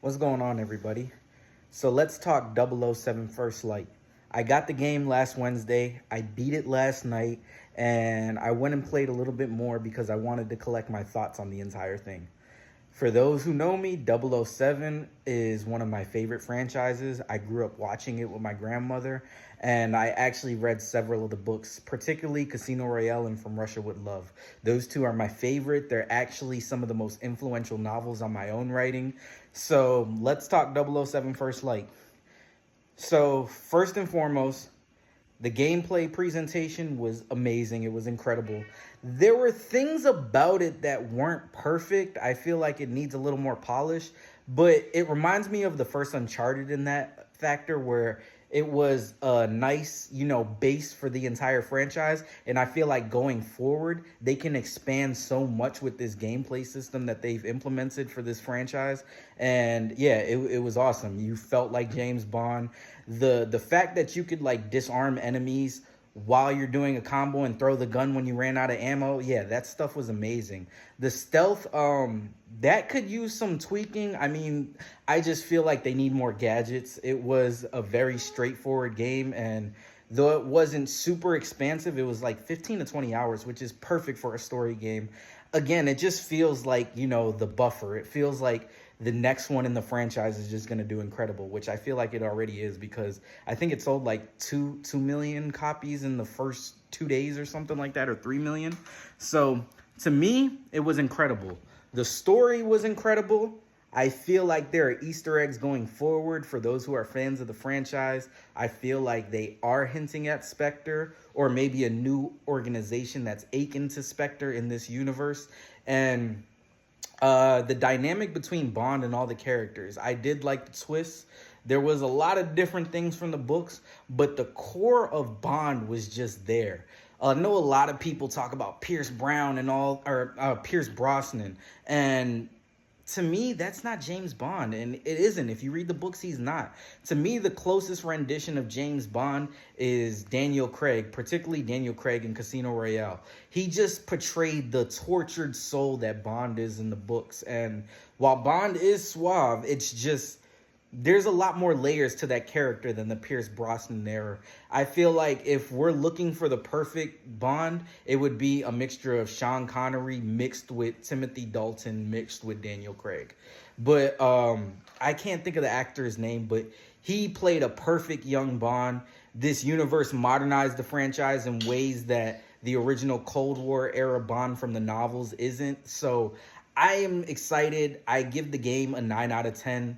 What's going on, everybody? So let's talk 007 First Light. I got the game last Wednesday. I beat it last night, and I went and played a little bit more because I wanted to collect my thoughts on the entire thing. For those who know me, 007 is one of my favorite franchises. I grew up watching it with my grandmother, and I actually read several of the books, particularly Casino Royale and From Russia with Love. Those two are my favorite. They're actually some of the most influential novels on my own writing. So let's talk 007 First Light. So, first and foremost, the gameplay presentation was amazing. It was incredible. There were things about it that weren't perfect. I feel like it needs a little more polish, but it reminds me of the first Uncharted in that factor where it was a nice, base for the entire franchise. And I feel like going forward, they can expand so much with this gameplay system that they've implemented for this franchise. And yeah, it was awesome. You felt like James Bond. The fact that you could like disarm enemies while you're doing a combo and throw the gun when you ran out of ammo, yeah, that stuff was amazing. The stealth, that could use some tweaking. I mean, I just feel like they need more gadgets. It was a very straightforward game, and though it wasn't super expansive, it was like 15 to 20 hours, which is perfect for a story game. Again, it just feels like, the buffer. It feels like the next one in the franchise is just going to do incredible, which I feel like it already is, because I think it sold like 2 million copies in the first 2 days or something like that, or 3 million. So to me, it was incredible. The story was incredible. I feel like there are Easter eggs going forward for those who are fans of the franchise. I feel like they are hinting at Spectre, or maybe a new organization that's akin to Spectre in this universe. And the dynamic between Bond and all the characters, I did like the twists. There was a lot of different things from the books, but the core of Bond was just there. I know a lot of people talk about Pierce Brown and all, or Pierce Brosnan, and to me, that's not James Bond, and it isn't. If you read the books, he's not. To me, the closest rendition of James Bond is Daniel Craig, particularly Daniel Craig in Casino Royale. He just portrayed the tortured soul that Bond is in the books, and while Bond is suave, it's just there's a lot more layers to that character than the Pierce Brosnan era. I feel like if we're looking for the perfect Bond, it would be a mixture of Sean Connery mixed with Timothy Dalton mixed with Daniel Craig. But I can't think of the actor's name, but he played a perfect young Bond. This universe modernized the franchise in ways that the original Cold War era Bond from the novels isn't. So I am excited. I give the game a 9 out of 10.